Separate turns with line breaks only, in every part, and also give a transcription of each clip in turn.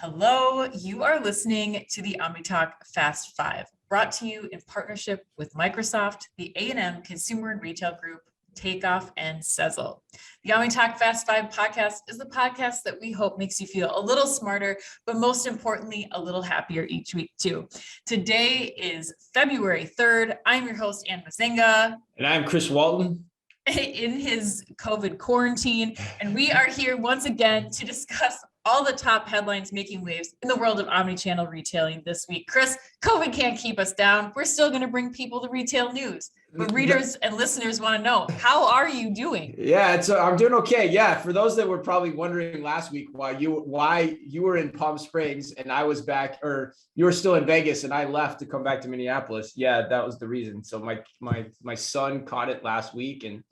Hello, you are listening to the OmniTalk Fast 5, brought to you in partnership with Microsoft, the A&M Consumer and Retail Group, Takeoff, and Sezzle. The OmniTalk Fast 5 podcast is the podcast that we hope makes you feel a little smarter, but most importantly, a little happier each week too. Today is February 3rd. I'm your host, Ann Mazinga.
And I'm Chris Walton.
In his COVID quarantine, and we are here once again to discuss all the top headlines making waves in the world of omnichannel retailing this week. Chris, COVID can't keep us down. We're still going to bring people the retail news, but readers and listeners want to know, how are you doing?
Yeah, I'm doing okay. Yeah, for those that were probably wondering last week why you were in Palm Springs and I was back, or you were still in Vegas and I left to come back to Minneapolis. Yeah, that was the reason. So my son caught it last week and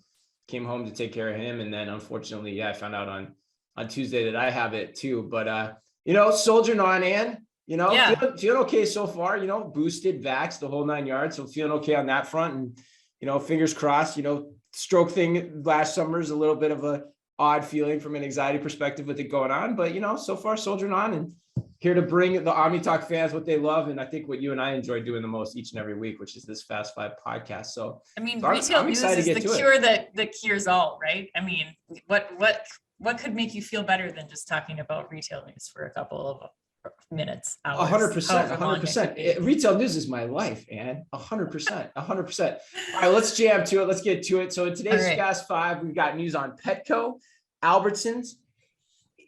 came home to take care of him, and then unfortunately, I found out on Tuesday that I have it too. But soldiering on, Ann. Feeling okay so far. Boosted, vaxxed, the whole 9 yards. So feeling okay on that front, and fingers crossed. Stroke thing last summer is a little bit of a odd feeling from an anxiety perspective with it going on, but so far soldiering on and here to bring the OmniTalk fans what they love, and I think what you and I enjoy doing the most each and every week, which is this Fast Five podcast. So
retail news is the cure that cures all, right? I mean, what could make you feel better than just talking about retail news for a couple of minutes, hours?
100%. Retail news is my life, Ann. 100%. All right, let's jam to it. Let's get to it. So in today's Fast Five, we've got news on Petco, Albertsons,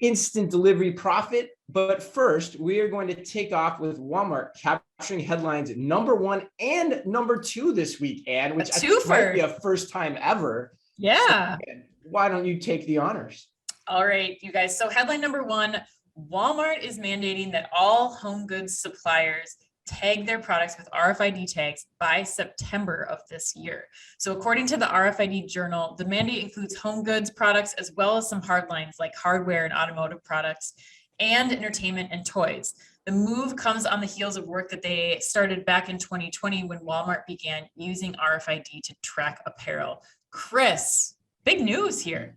instant delivery profit. But first, we are going to take off with Walmart capturing headlines number 1 and number 2 this week, Ann, which I think might be a first time ever.
Yeah.
So, why don't you take the honors?
All right, you guys. So headline number 1, Walmart is mandating that all home goods suppliers tag their products with RFID tags by September of this year. So according to the RFID Journal, the mandate includes home goods products as well as some hard lines like hardware and automotive products and entertainment and toys. The move comes on the heels of work that they started back in 2020 when Walmart began using RFID to track apparel. Chris, big news here.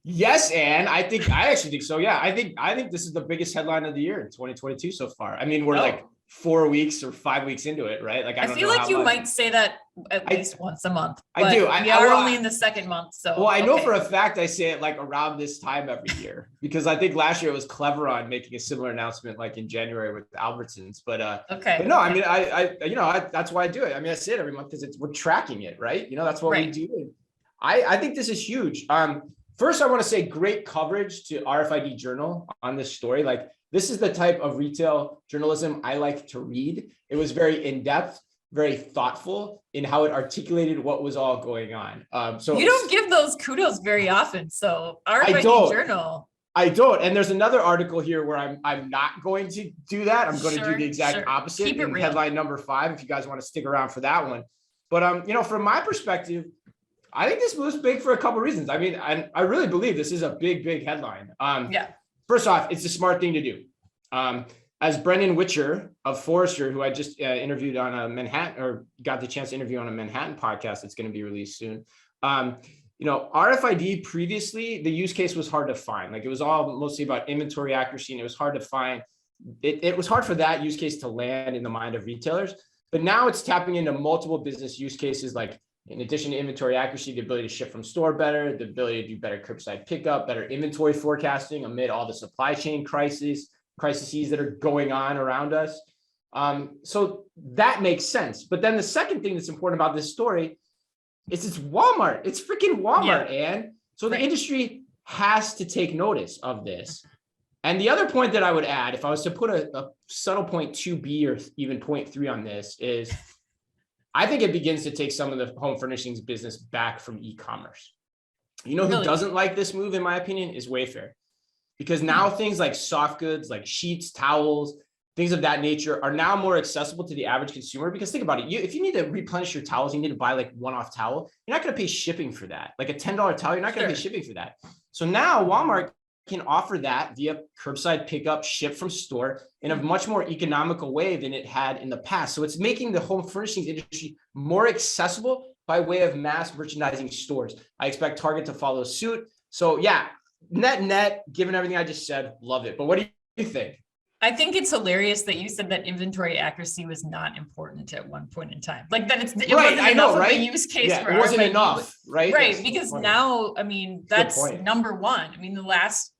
Yes, Ann. I actually think so. Yeah, I think this is the biggest headline of the year in 2022 so far. I mean, we're like 4 weeks or 5 weeks into it, right? Like I
feel like you might say that at least once a month.
I do.
We are only in the second month, so.
Well, I know for a fact I say it like around this time every year because I think last year it was clever on making a similar announcement like in January with Albertsons. But But no, I mean, I that's why I do it. I mean, I say it every month because we're tracking it, right? That's what we do. I think this is huge. First, I want to say great coverage to RFID Journal on this story. Like, this is the type of retail journalism I like to read. It was very in-depth, very thoughtful in how it articulated what was all going on. So
you don't give those kudos very often. So RFID Journal.
I don't. And there's another article here where I'm not going to do that. I'm going to do the exact opposite.
Keep it
in
real.
Headline number 5, if you guys want to stick around for that one. But from my perspective, I think this move's big for a couple of reasons. I mean, I really believe this is a big headline. First off, it's a smart thing to do. As Brendan Witcher of Forrester, who I just interviewed on a Manhattan, or got the chance to interview on a Manhattan podcast that's going to be released soon. RFID previously, the use case was hard to find. Like, it was all mostly about inventory accuracy, and it was hard to find. It was hard for that use case to land in the mind of retailers. But now it's tapping into multiple business use cases, like, in addition to inventory accuracy, the ability to ship from store better, the ability to do better curbside pickup, better inventory forecasting amid all the supply chain crises that are going on around us. So that makes sense. But then the second thing that's important about this story is it's Walmart. It's freaking Walmart, Ann. So the industry has to take notice of this. And the other point that I would add, if I was to put a subtle point 2B or even point 3 on this, is I think it begins to take some of the home furnishings business back from e-commerce. Who doesn't like this move, in my opinion, is Wayfair. Because now things like soft goods, like sheets, towels, things of that nature are now more accessible to the average consumer. Because think about it, if you need to replenish your towels, you need to buy like one-off towel, you're not going to pay shipping for that. Like a $10 towel, you're not going to pay shipping for that. So now Walmart can offer that via curbside pickup, ship from store in a much more economical way than it had in the past. So it's making the home furnishings industry more accessible by way of mass merchandising stores. I expect Target to follow suit. So yeah, net, given everything I just said, love it. But what do you think?
I think it's hilarious that you said that inventory accuracy was not important at one point in time. Like that it
Right,
wasn't
I
enough
know,
of
right?
a use case
Yeah,
for
it wasn't
RFID.
enough, right?
Right,
That's
because
funny.
now, I mean, that's
point.
number one. I mean, the last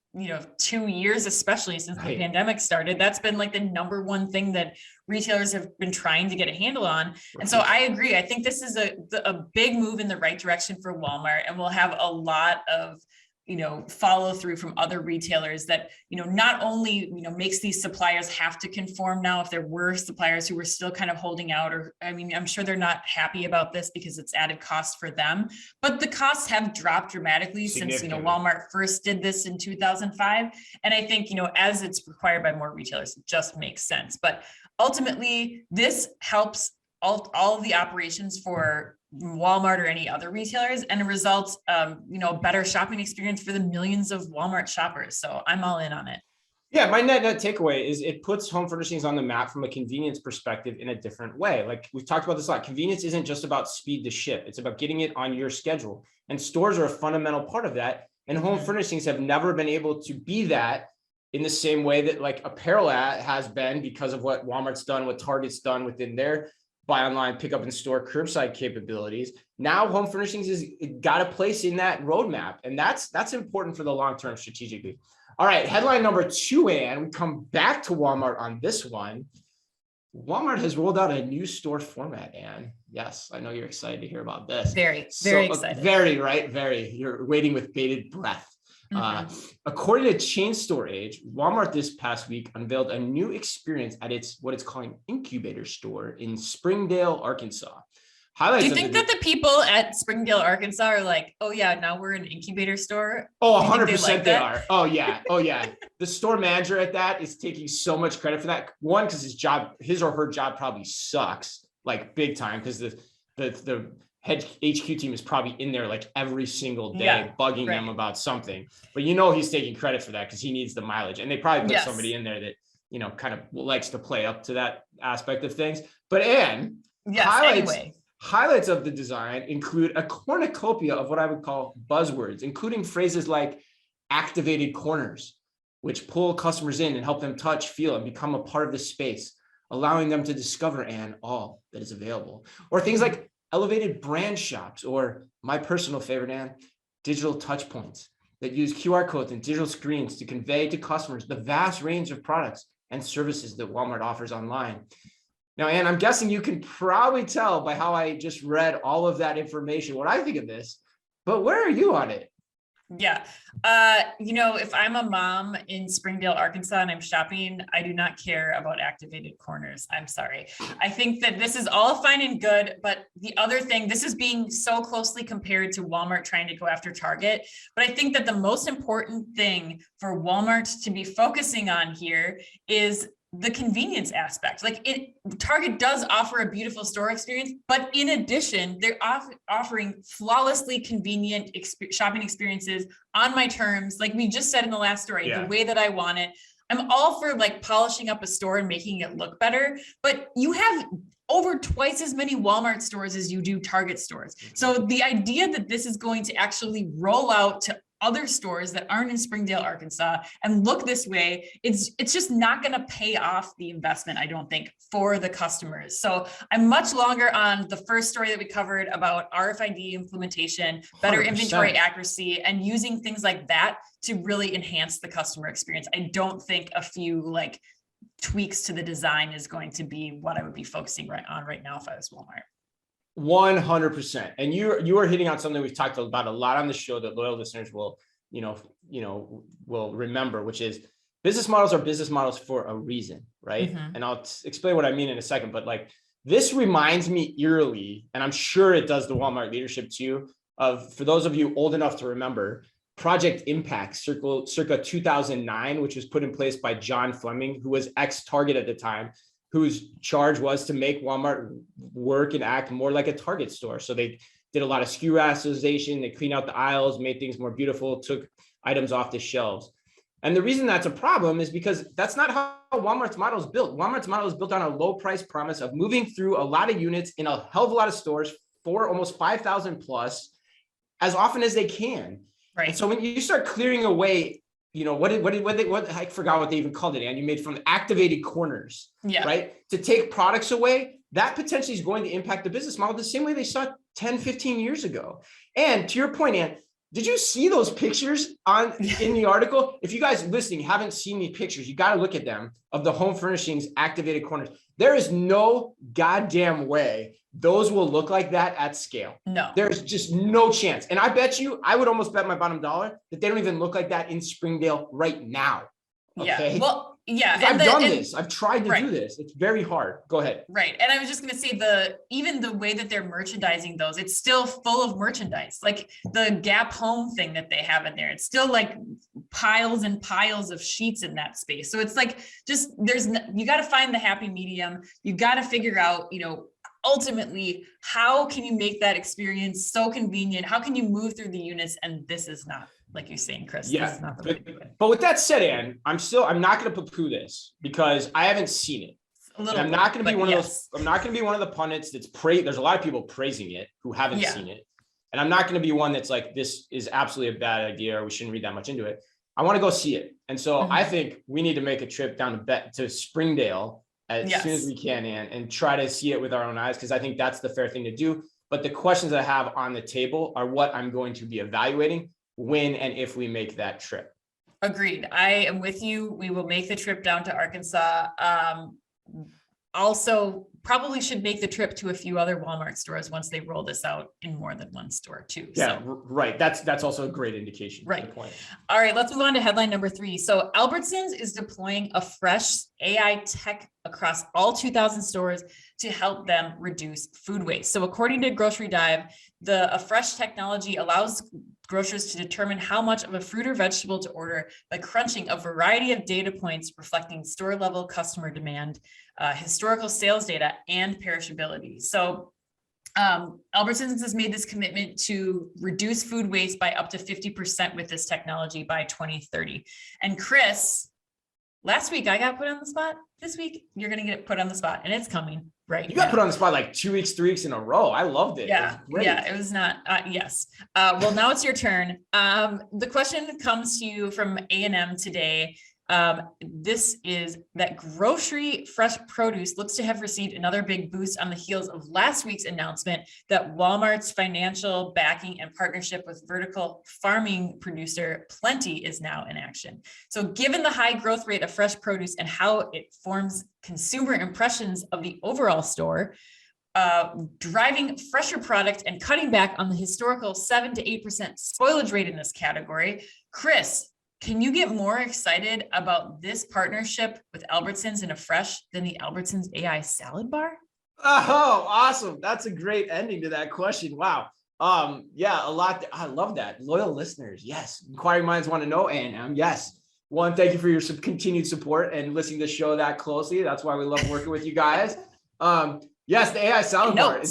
2 years, especially since the
Right.
pandemic started, that's been like the number one thing that retailers have been trying to get a handle on. And so I agree. I think this is a big move in the right direction for Walmart, and we'll have a lot of follow through from other retailers that, not only, makes these suppliers have to conform now if there were suppliers who were still kind of holding out, or, I mean, I'm sure they're not happy about this because it's added cost for them, but the costs have dropped dramatically since, Walmart first did this in 2005. And I think, as it's required by more retailers, it just makes sense. But ultimately, this helps all of the operations for Walmart or any other retailers, and it results, better shopping experience for the millions of Walmart shoppers. So I'm all in on it.
Yeah, my net takeaway is it puts home furnishings on the map from a convenience perspective in a different way. Like we've talked about this a lot. Convenience isn't just about speed to ship. It's about getting it on your schedule. And stores are a fundamental part of that. And home furnishings have never been able to be that in the same way that like apparel has been, because of what Walmart's done, what Target's done within their buy online, pick up in store, curbside capabilities. Now home furnishings has got a place in that roadmap. And that's important for the long-term strategically. All right, headline number 2, Ann, we come back to Walmart on this one. Walmart has rolled out a new store format, Ann. Yes, I know you're excited to hear about this.
Very excited.
Very, right? Very. You're waiting with bated breath. According to Chain Store Age, Walmart this past week unveiled a new experience at what it's calling incubator store in Springdale, Arkansas.
Do you think that the people at Springdale, Arkansas are like, oh yeah, now we're an incubator store?
Oh, 100% they are. Oh yeah. The store manager at that is taking so much credit for that. One, because his or her job probably sucks, like big time, because the head HQ team is probably in there like every single day, bugging them about something. But he's taking credit for that because he needs the mileage. And they probably put somebody in there that, kind of likes to play up to that aspect of things. But Ann, highlights of the design include a cornucopia of what I would call buzzwords, including phrases like activated corners, which pull customers in and help them touch, feel, and become a part of the space, allowing them to discover all that is available. Or things like elevated brand shops, or my personal favorite, Ann, digital touch points that use QR codes and digital screens to convey to customers the vast range of products and services that Walmart offers online. Now, Ann, I'm guessing you can probably tell by how I just read all of that information what I think of this, but where are you on it?
Yeah. If I'm a mom in Springdale, Arkansas, and I'm shopping, I do not care about activated corners. I'm sorry. I think that this is all fine and good, but the other thing, this is being so closely compared to Walmart trying to go after Target. But I think that the most important thing for Walmart to be focusing on here is the convenience aspect. Target does offer a beautiful store experience, but in addition, they're offering flawlessly convenient shopping experiences on my terms. Like we just said in the last story, the way that I want it. I'm all for polishing up a store and making it look better, but you have over twice as many Walmart stores as you do Target stores. So the idea that this is going to actually roll out to other stores that aren't in Springdale, Arkansas, and look this way, it's just not going to pay off the investment, I don't think, for the customers. So I'm much longer on the first story that we covered about RFID implementation, better 100%. Inventory accuracy, and using things like that to really enhance the customer experience. I don't think a few tweaks to the design is going to be what I would be focusing on right now if I was Walmart.
100%. And you are hitting on something we've talked about a lot on the show that loyal listeners will, will remember, which is business models are business models for a reason, right? And I'll explain what I mean in a second, but this reminds me eerily, and I'm sure it does the Walmart leadership too, of, for those of you old enough to remember, Project Impact circa 2009, which was put in place by John Fleming, who was ex-Target at the time, whose charge was to make Walmart work and act more like a Target store. So they did a lot of SKU rationalization, they cleaned out the aisles, made things more beautiful, took items off the shelves. And the reason that's a problem is because that's not how Walmart's model is built. Walmart's model is built on a low price promise of moving through a lot of units in a hell of a lot of stores for almost 5,000 plus as often as they can.
Right.
And so when you start clearing away, I forgot what they even called it, and you made from activated corners,
Yeah.
right? To take products away, that potentially is going to impact the business model the same way they saw 10, 15 years ago. And to your point, Ann, did you see those pictures in the article? If you guys listening haven't seen these pictures, you got to look at them of the home furnishings activated corners. There is no goddamn way those will look like that at scale.
No.
There's just no chance. And I bet you, I would almost bet my bottom dollar that they don't even look like that in Springdale right now. Okay.
Yeah. Well, yeah.
I've done this. I've tried to do this. It's very hard. Go ahead.
Right. And I was just going to say even the way that they're merchandising those, it's still full of merchandise, like the Gap Home thing that they have in there. It's still like piles and piles of sheets in that space. So it's like, you got to find the happy medium. You got to figure out, ultimately, how can you make that experience so convenient? How can you move through the units? And this is not, like you're saying, Chris.
Yeah.
This is not the way to do it.
But with that said, Ann, I'm not going to poo-poo this because I haven't seen it. I'm not going to be one of those. I'm not going to be one of the pundits that's there's a lot of people praising it who haven't seen it. And I'm not going to be one that's like, this is absolutely a bad idea, or we shouldn't read that much into it. I want to go see it. And so I think we need to make a trip down to Springdale as soon as we can, and try to see it with our own eyes, because I think that's the fair thing to do. But the questions I have on the table are what I'm going to be evaluating when and if we make that trip.
Agreed. I am with you. We will make the trip down to Arkansas. Also, probably should make the trip to a few other Walmart stores once they roll this out in more than one store too.
Yeah, right. That's also a great indication.
Right. Point. All right, let's move on to headline number 3. So Albertsons is deploying Afresh AI tech across all 2,000 stores to help them reduce food waste. So according to Grocery Dive, the Afresh technology allows grocers to determine how much of a fruit or vegetable to order by crunching a variety of data points reflecting store-level customer demand, historical sales data, and perishability. So Albertsons has made this commitment to reduce food waste by up to 50% with this technology by 2030. And Chris, last week I got put on the spot. This week you're going to get put on the spot, and it's coming right.
You got put on the spot like 2 weeks, 3 weeks in a row. I loved it.
Yeah, it was not. Yes. Well, now it's your turn. The question comes to you from A&M today. This is that grocery fresh produce looks to have received another big boost on the heels of last week's announcement that Walmart's financial backing and partnership with vertical farming producer Plenty is now in action. So given the high growth rate of fresh produce and how it forms consumer impressions of the overall store, driving fresher product and cutting back on the historical 7 to 8% spoilage rate in this category, Chris, can you get more excited about this partnership with Albertsons and Afresh than the Albertsons AI salad bar?
Oh, awesome. That's a great ending to that question. Wow. Yeah, a lot. I love that. Loyal listeners. Yes. Inquiring minds want to know. And yes. One, thank you for your continued support and listening to the show that closely. That's why we love working with you guys. Yes, the AI salad bar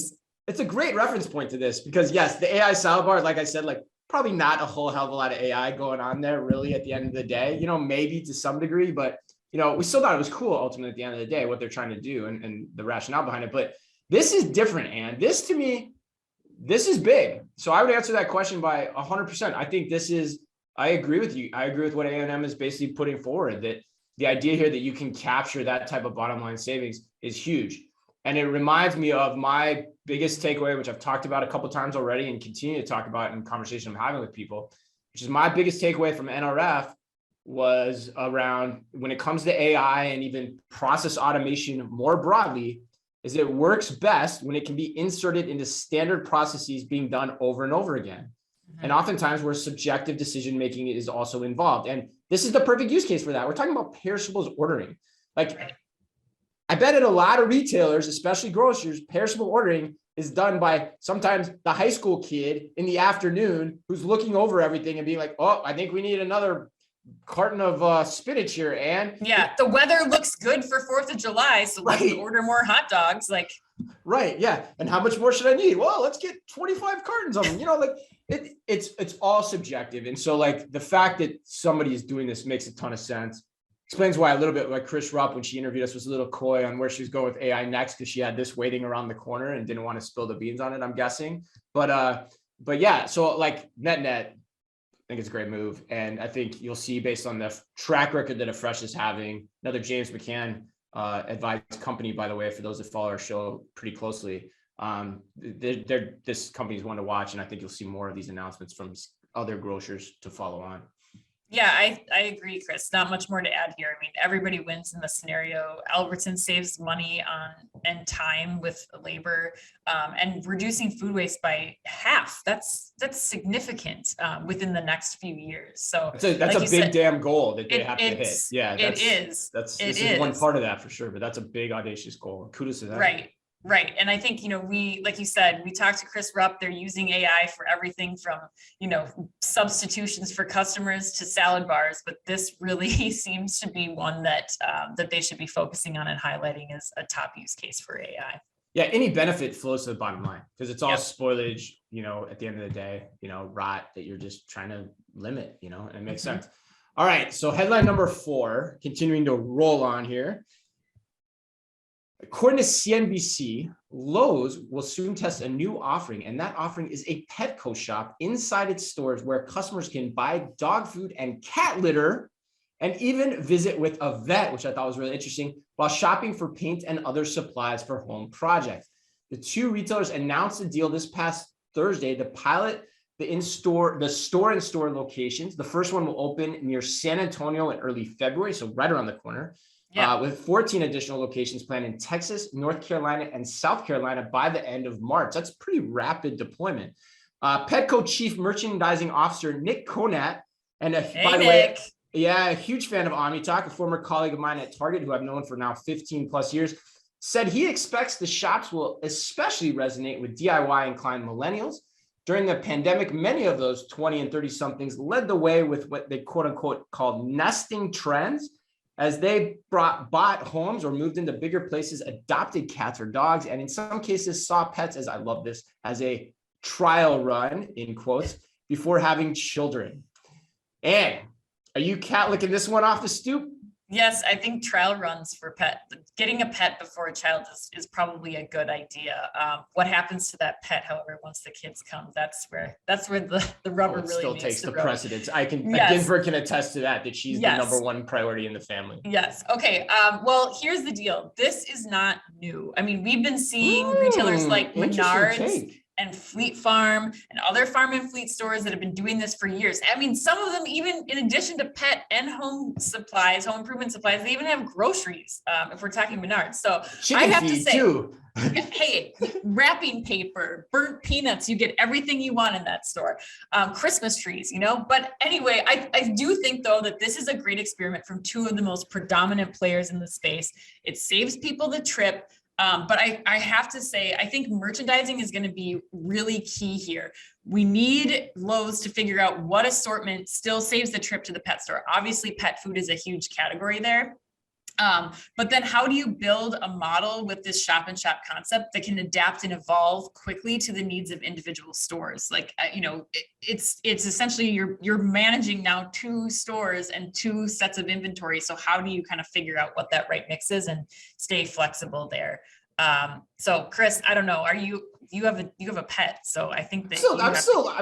it's a great reference point to this, because yes, the AI salad bar, like I said, probably not a whole hell of a lot of AI going on there really at the end of the day, maybe to some degree, but we still thought it was cool ultimately at the end of the day, what they're trying to do and the rationale behind it. But this is different. And this, to me, this is big. So I would answer that question by 100%. I think I agree with you. I agree with what A&M is basically putting forward, that the idea here that you can capture that type of bottom line savings is huge. And it reminds me of my biggest takeaway, which I've talked about a couple of times already and continue to talk about in conversation I'm having with people, which is my biggest takeaway from NRF was around when it comes to AI and even process automation more broadly, is it works best when it can be inserted into standard processes being done over and over again. Mm-hmm. And oftentimes where subjective decision-making is also involved. And this is the perfect use case for that. We're talking about perishables ordering. I bet at a lot of retailers, especially grocers, perishable ordering is done by sometimes the high school kid in the afternoon who's looking over everything and being like, oh, I think we need another carton of spinach here. And
yeah, the weather looks good for 4th of July. So let's order more hot dogs.
Right. Yeah. And how much more should I need? Well, let's get 25 cartons of them. It's all subjective. And so the fact that somebody is doing this makes a ton of sense. Explains why a little bit Chris Rupp, when she interviewed us, was a little coy on where she was going with AI next, because she had this waiting around the corner and didn't want to spill the beans on it, I'm guessing. But yeah, so net, think it's a great move. And I think you'll see, based on the track record that Afresh is having, another James McCann advised company, by the way, for those that follow our show pretty closely. This company is one to watch, and I think you'll see more of these announcements from other grocers to follow on.
Yeah, I agree, Chris. Not much more to add here. I mean, everybody wins in the scenario. Albertsons saves money on and time with labor, and reducing food waste by half. That's significant within the next few years. So
that's a big damn goal that they have to hit. Yeah,
this
is one part of that for sure, but that's a big audacious goal. Kudos to that.
Right. And I think, we, like you said, we talked to Chris Rupp, they're using AI for everything from, substitutions for customers to salad bars, but this really seems to be one that they should be focusing on and highlighting as a top use case for AI.
Yeah, any benefit flows to the bottom line, because it's all spoilage, at the end of the day, rot that you're just trying to limit, and it makes sense. All right, so headline number 4, continuing to roll on here. According to CNBC, Lowe's will soon test a new offering, and that offering is a Petco shop inside its stores where customers can buy dog food and cat litter and even visit with a vet, which I thought was really interesting, while shopping for paint and other supplies for home projects. The two retailers announced a deal this past Thursday to pilot the store-in-store locations. The first one will open near San Antonio in early February, so right around the corner. With 14 additional locations planned in Texas, North Carolina, and South Carolina by the end of March. That's pretty rapid deployment. Petco Chief Merchandising Officer Nick Conat, and by the way, a huge fan of OmniTalk, a former colleague of mine at Target, who I've known for now 15 plus years, said he expects the shops will especially resonate with DIY inclined millennials. During the pandemic, many of those 20 and 30 somethings led the way with what they quote unquote called nesting trends, as they bought homes or moved into bigger places, adopted cats or dogs, and in some cases saw pets, as I love this, as a trial run, in quotes, before having children. And are you cat licking this one off the stoop?
Yes, I think trial runs for getting a pet before a child is probably a good idea. What happens to that pet, however, once the kids come, that's where the rubber really
still
meets
takes the
road.
precedence. Ginsburg can attest to that she's the number one priority in the family.
Yes. Okay. Well, here's the deal. This is not new. I mean, we've been seeing retailers like Menards and Fleet Farm and other farm and fleet stores that have been doing this for years. I mean, some of them, even in addition to pet and home supplies, home improvement supplies, they even have groceries, if we're talking Menards. So I have to say, too. Hey, wrapping paper, burnt peanuts, you get everything you want in that store. Christmas trees, but anyway, I do think though that this is a great experiment from two of the most predominant players in the space. It saves people the trip. But I have to say, I think merchandising is going to be really key here. We need Lowe's to figure out what assortment still saves the trip to the pet store. Obviously, pet food is a huge category there. But then how do you build a model with this shop and shop concept that can adapt and evolve quickly to the needs of individual stores? Like, it's essentially you're managing now 2 stores and 2 sets of inventory. So how do you kind of figure out what that right mix is and stay flexible there? So Chris, I don't know, you have a pet, so I think that
I'm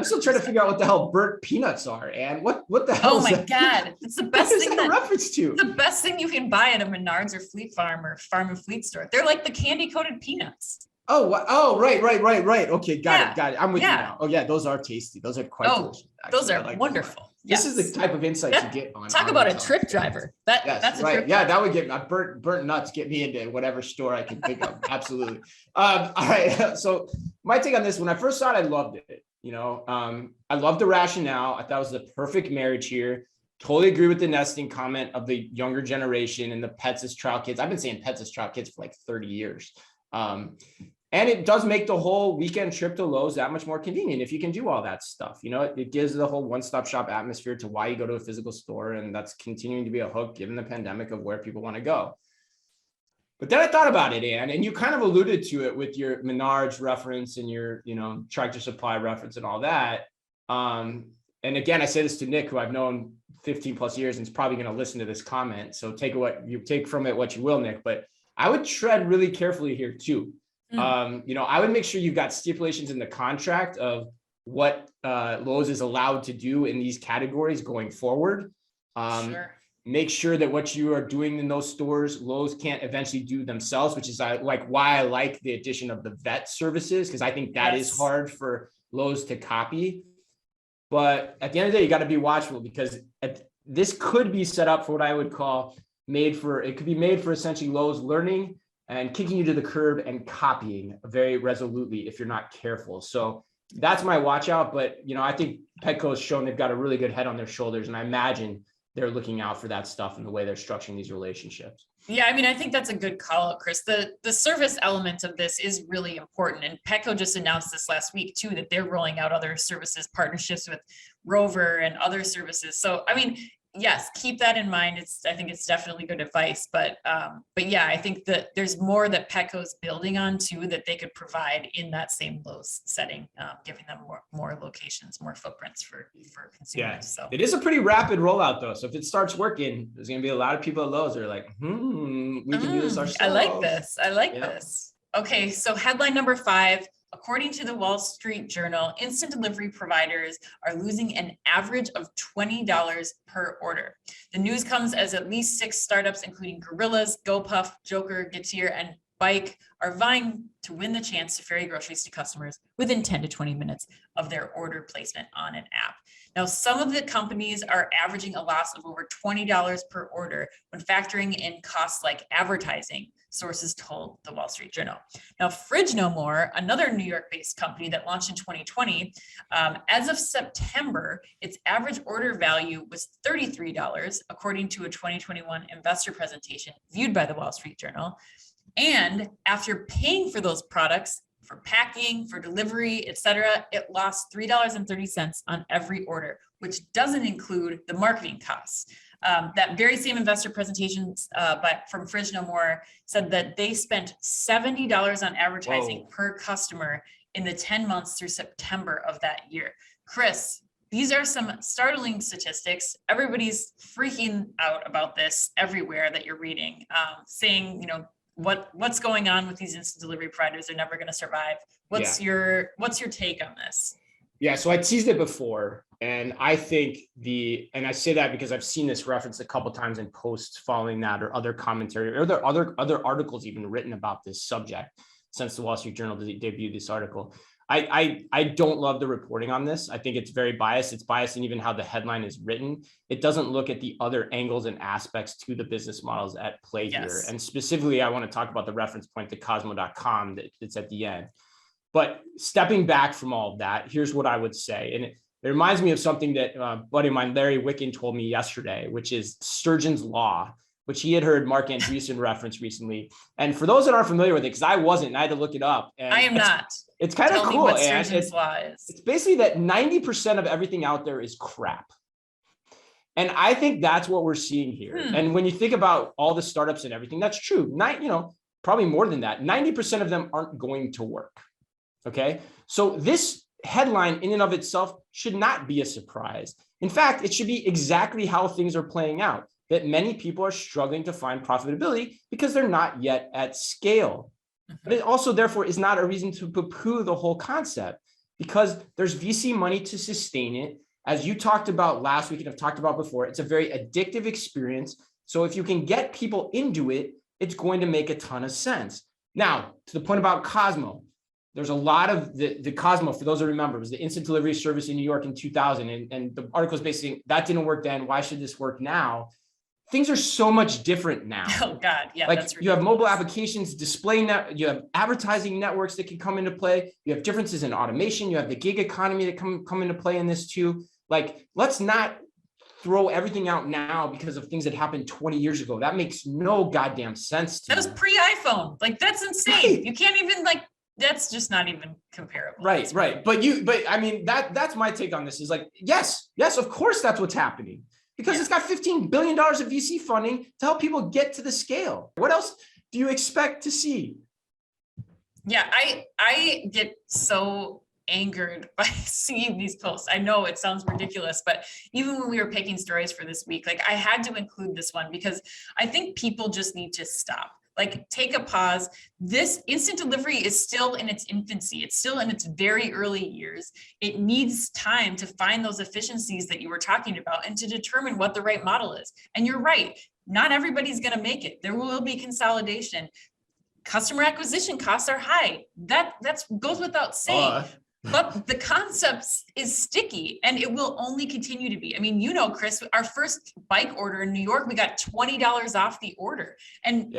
still trying to figure out what the hell burnt peanuts are, and what the hell.
Oh my God, it's the best thing
that reference to.
The best thing you can buy at a Menards or Fleet Farm or Farm and Fleet store. They're like the candy coated peanuts.
Oh, right. Okay, got it. I'm with you now. Oh yeah, those are tasty. Those are quite delicious. Actually.
Those are wonderful.
This is the type of insights you get on.
Talk about a trip driver. That's a trip.
Yeah, that would get my burnt nuts. Get me into whatever store I can think of. Absolutely. All right. So my take on this: when I first saw it, I loved it. I loved the rationale. I thought it was the perfect marriage here. Totally agree with the nesting comment of the younger generation and the pets as trial kids. I've been saying pets as trial kids for like 30 years. And it does make the whole weekend trip to Lowe's that much more convenient if you can do all that stuff. It gives the whole one-stop shop atmosphere to why you go to a physical store, and that's continuing to be a hook given the pandemic of where people want to go. But then I thought about it, Ann, and you kind of alluded to it with your Menards reference and your, Tractor Supply reference and all that. And again, I say this to Nick, who I've known 15 plus years and is probably going to listen to this comment. So take from it what you will, Nick, but I would tread really carefully here too. I would make sure you've got stipulations in the contract of what Lowe's is allowed to do in these categories going forward.
Sure.
Make sure that what you are doing in those stores, Lowe's can't eventually do themselves, which is like why I like the addition of the vet services, because I think that is hard for Lowe's to copy. But at the end of the day, you got to be watchful, because this could be set up for what I would call it could be made for essentially Lowe's learning and kicking you to the curb and copying very resolutely if you're not careful. So that's my watch out. But, I think Petco has shown they've got a really good head on their shoulders. And I imagine they're looking out for that stuff in the way they're structuring these relationships.
Yeah, I mean, I think that's a good call out, Chris. The service element of this is really important. And Petco just announced this last week too, that they're rolling out other services, partnerships with Rover and other services. So, I mean, yes, keep that in mind. I think it's definitely good advice, but yeah, I think that there's more that Petco's building on too, that they could provide in that same Lowe's setting, giving them more locations, more footprints for consumers.
Yeah.
So
it is a pretty rapid rollout though. So if it starts working, there's going to be a lot of people at Lowe's that are like, we can do this ourselves.
I like this. This. Okay. So headline number 5, according to the Wall Street Journal, instant delivery providers are losing an average of $20 per order. The news comes as at least 6 startups, including Gorillas, GoPuff, Joker, Getir, and Bike, are vying to win the chance to ferry groceries to customers within 10 to 20 minutes of their order placement on an app. Now, some of the companies are averaging a loss of over $20 per order when factoring in costs like advertising, sources told the Wall Street Journal. Now, Fridge No More, another New York-based company that launched in 2020, as of September, its average order value was $33, according to a 2021 investor presentation viewed by the Wall Street Journal. And after paying for those products, for packing, for delivery, et cetera, it lost $3.30 on every order, which doesn't include the marketing costs. That very same investor presentation from Fridge No More said that they spent $70 on advertising per customer in the 10 months through September of that year. Chris, these are some startling statistics. Everybody's freaking out about this everywhere that you're reading, saying, what's going on with these instant delivery providers? They're never going to survive. What's your take on this?
Yeah, so I teased it before, and I think and I say that because I've seen this referenced a couple of times in posts following that, or other commentary, or there are other articles even written about this subject since the Wall Street Journal debuted this article. I don't love the reporting on this. I think it's very biased. It's biased in even how the headline is written. It doesn't look at the other angles and aspects to the business models at play here. And specifically, I want to talk about the reference point to Cosmo.com that's at the end. But stepping back from all of that, here's what I would say. And it reminds me of something that a buddy of mine, Larry Wicken, told me yesterday, which is Sturgeon's Law, which he had heard Mark Andreessen reference recently. And for those that aren't familiar with it, because I wasn't, and I had to look it up. And
I am not.
It's kind of cool.
Tell me what Sturgeon's Law is.
It's basically that 90% of everything out there is crap. And I think that's what we're seeing here. And when you think about all the startups and everything, that's true. Probably more than that. 90% of them aren't going to work. Okay. So this headline in and of itself should not be a surprise. In fact, it should be exactly how things are playing out, that many people are struggling to find profitability because they're not yet at scale. But it also, therefore, is not a reason to poo-poo the whole concept, because there's VC money to sustain it. As you talked about last week and I've talked about before, it's a very addictive experience. So if you can get people into it, it's going to make a ton of sense. Now, to the point about Cosmo, there's a lot of the Cosmo, for those that remember, was the instant delivery service in New York in 2000. And the article is basically, that didn't work then. Why should this work now? Things are so much different now.
Oh God, yeah.
Like
that's
you have mobile applications, you have advertising networks that can come into play. You have differences in automation. You have the gig economy that come into play in this too. Like, let's not throw everything out now because of things that happened 20 years ago. That makes no goddamn sense to me.
That was pre-iPhone. Like, that's insane. Right. You can't even that's just not even comparable.
Right. But I mean, that's my take on this is like, yes, of course that's what's happening. Because it's got $15 billion of VC funding to help people get to the scale. What else do you expect to see?
Yeah, I get so angered by seeing these posts. I know it sounds ridiculous, but even when we were picking stories for this week, I had to include this one because I think people just need to stop. like take a pause. This instant delivery is still in its infancy. It's still in its very early years. It needs time to find those efficiencies that you were talking about and to determine what the right model is. And you're right, not everybody's going to make it. There will be consolidation. Customer acquisition costs are high. That's goes without saying. But the concept is sticky and it will only continue to be. I mean, you know, Chris, our first bike order in New York, we got $20 off the order. And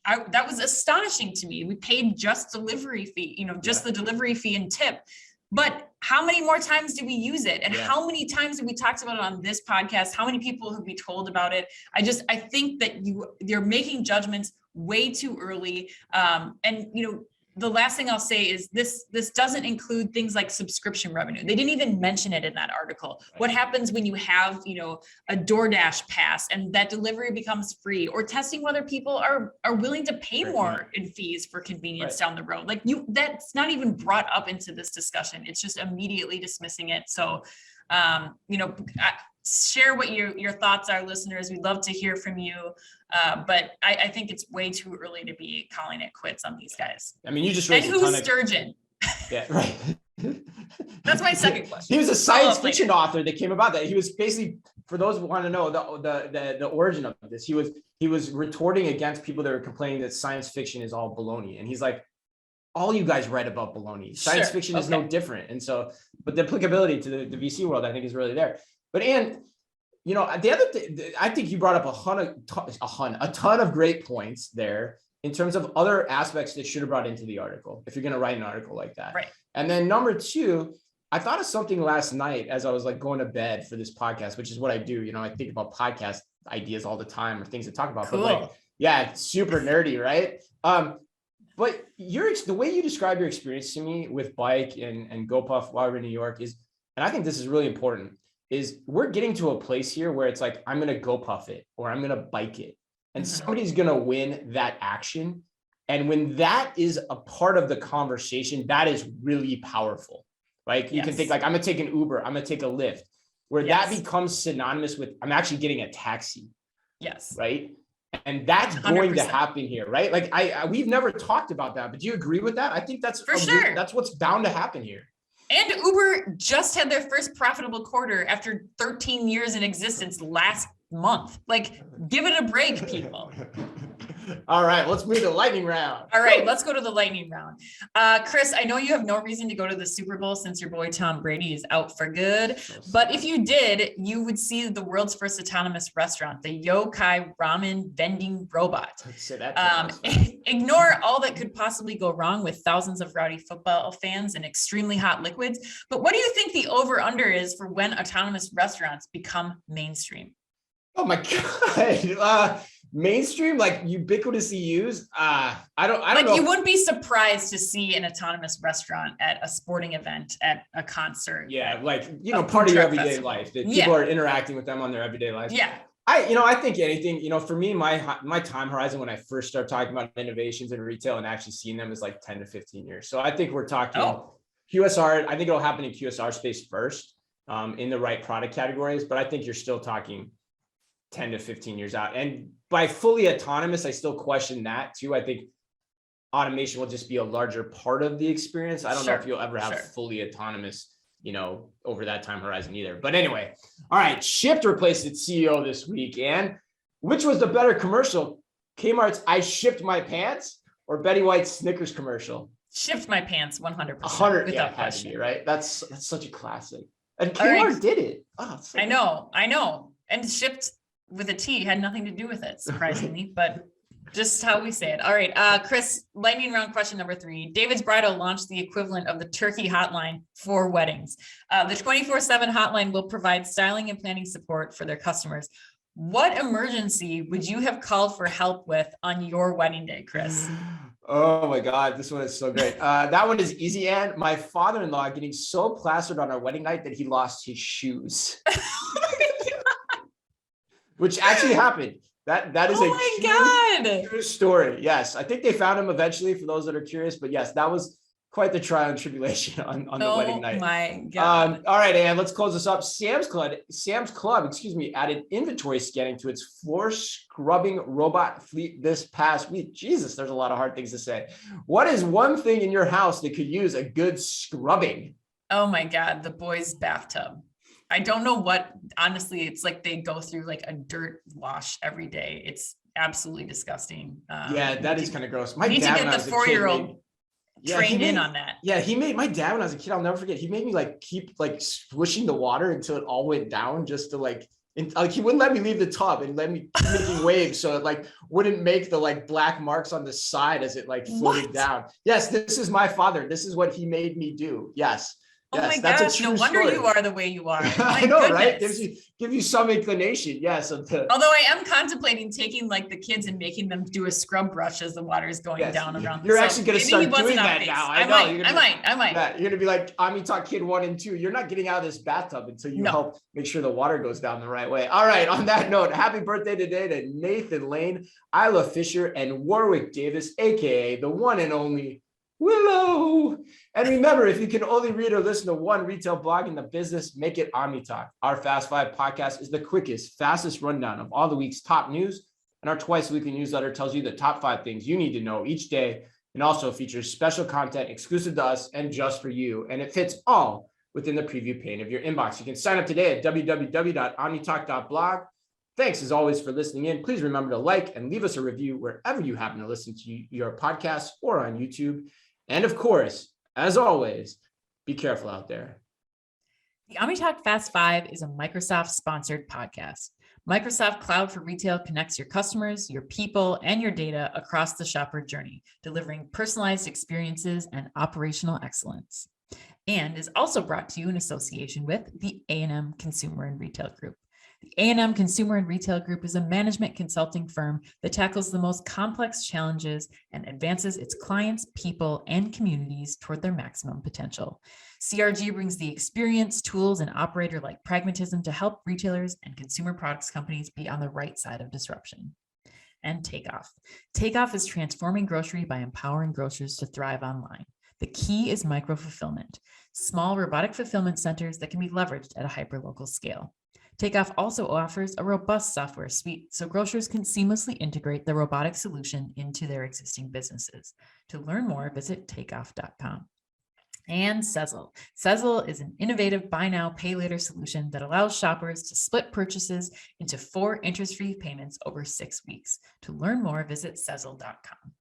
that was astonishing to me. We paid just delivery fee, you know, just the delivery fee and tip. But how many more times do we use it? And how many times have we talked about it on this podcast? How many people have we told about it? I think that you're making judgments way too early. And, you know, the last thing I'll say is this doesn't include things like subscription revenue. They didn't even mention it in that article. Right. What happens when you have, you know, a DoorDash pass and that delivery becomes free, or testing whether people are willing to pay more in fees for convenience down the road. Like that's not even brought up into this discussion. It's just immediately dismissing it. So, you know, share what your thoughts are, listeners. We'd love to hear from you. But I think it's way too early to be calling it quits on these guys.
I mean, you just
raised who's Sturgeon?
Yeah, right.
That's my second question.
He was a science fiction author that came about that. He was basically, for those who want to know the origin of this, he was retorting against people that were complaining that science fiction is all baloney. And he's like, all you guys write about baloney. Science fiction is no different. And so, but the applicability to the VC world, I think, is really there. But Ann, you know, the other thing, I think you brought up a ton of great points there in terms of other aspects that should have brought into the article, if you're going to write an article like that. Right. And then number two, I thought of something last night as I was like going to bed for this podcast, which is what I do. You know, I think about podcast ideas all the time or things to talk about. Cool. But like, yeah, it's super nerdy, right? But the way you describe your experience to me with bike and GoPuff while we're in New York is, and I think this is really important, is we're getting to a place here where it's like, I'm going to go puff it or I'm going to bike it and somebody's going to win that action. And when that is a part of the conversation, that is really powerful, right? You can think like, I'm going to take an Uber, I'm going to take a Lyft, where that becomes synonymous with, I'm actually getting a taxi. Yes. Right. And that's 100%. Going to happen here, right? Like we've never talked about that, but do you agree with that? I think that's that's what's bound to happen here.
And Uber just had their first profitable quarter after 13 years in existence last month. Like, give it a break, people.
All right, let's move to the lightning round.
All right, let's go to the lightning round. Chris, I know you have no reason to go to the Super Bowl since your boy Tom Brady is out for good. But if you did, you would see the world's first autonomous restaurant, the Yokai Ramen vending robot. Ignore all that could possibly go wrong with thousands of rowdy football fans and extremely hot liquids. But what do you think the over-under is for when autonomous restaurants become mainstream?
Oh my God. Mainstream, like ubiquitously used. I don't know.
You wouldn't be surprised to see an autonomous restaurant at a sporting event, at a concert.
Yeah, like, you know, part of your everyday life that people are interacting with them on their everyday life. Yeah. I think anything, you know, for me, my time horizon when I first started talking about innovations in retail and actually seeing them is like 10 to 15 years. So I think we're talking QSR. I think it'll happen in QSR space first, in the right product categories, but I think you're still talking 10 to 15 years out. And by fully autonomous, I still question that too. I think automation will just be a larger part of the experience. I don't know if you'll ever have fully autonomous, you know, over that time horizon either. But anyway, all right, Shipt replaced its CEO this week. And which was the better commercial? Kmart's "I shipped my pants" or Betty White's Snickers commercial?
Shipped my pants 100%.
100, without question, right? That's such a classic. And Kmart did it. Oh, so
I know. And shipped with a T had nothing to do with it, surprisingly, but just how we say it. All right, Chris, lightning round question number 3. David's Bridal launched the equivalent of the turkey hotline for weddings. The 24/7 hotline will provide styling and planning support for their customers. What emergency would you have called for help with on your wedding day, Chris?
Oh my God, this one is so great. That one is easy, Ann. My father-in-law getting so plastered on our wedding night that he lost his shoes. Which actually happened. That is a true story. Yes, I think they found him eventually, for those that are curious. But yes, that was quite the trial and tribulation on the wedding night.
Oh my God.
All right, and let's close this up. Sam's Club, added inventory scanning to its floor scrubbing robot fleet this past week. Jesus, there's a lot of hard things to say. What is one thing in your house that could use a good scrubbing?
Oh my God, the boys' bathtub. I don't know what, honestly, it's like they go through like a dirt wash every day. It's absolutely disgusting.
Yeah, that is kind of gross. My
need
dad,
to
when I
get the
was a kid,
4-year-old trained in on that.
Yeah, he made my dad when I was a kid. I'll never forget. He made me like keep like swishing the water until it all went down, just to like he wouldn't let me leave the tub and let me keep making waves so it like wouldn't make the like black marks on the side as it like floated down. Yes, this is my father. This is what he made me do. Yes.
Oh my gosh, no wonder you are the way you are.
I know, right? Give you some inclination. Yes.
Although I am contemplating taking like the kids and making them do a scrub brush as the water is going down around.
You're actually going to start doing that now.
I might.
Yeah, you're going to be like OmniTalk Kid 1 and 2. You're not getting out of this bathtub until you help make sure the water goes down the right way. All right. On that note, happy birthday today to Nathan Lane, Isla Fisher, and Warwick Davis, aka the one and only Willow. And remember, if you can only read or listen to one retail blog in the business, make it OmniTalk. Our Fast Five podcast is the quickest, fastest rundown of all the week's top news. And our twice weekly newsletter tells you the top 5 things you need to know each day, and also features special content exclusive to us and just for you. And it fits all within the preview pane of your inbox. You can sign up today at www.omnitalk.blog. Thanks as always for listening in. Please remember to like and leave us a review wherever you happen to listen to your podcasts or on YouTube. And of course, as always, be careful out there.
The OmniTalk Fast 5 is a Microsoft-sponsored podcast. Microsoft Cloud for Retail connects your customers, your people, and your data across the shopper journey, delivering personalized experiences and operational excellence. And is also brought to you in association with the A&M Consumer and Retail Group. The A&M Consumer and Retail Group is a management consulting firm that tackles the most complex challenges and advances its clients, people, and communities toward their maximum potential. CRG brings the experience, tools, and operator-like pragmatism to help retailers and consumer products companies be on the right side of disruption. And Takeoff. Takeoff is transforming grocery by empowering grocers to thrive online. The key is micro-fulfillment, small robotic fulfillment centers that can be leveraged at a hyperlocal scale. Takeoff also offers a robust software suite so grocers can seamlessly integrate the robotic solution into their existing businesses. To learn more, visit takeoff.com. And Sezzle. Sezzle is an innovative buy now, pay later solution that allows shoppers to split purchases into 4 interest-free payments over 6 weeks. To learn more, visit Sezzle.com.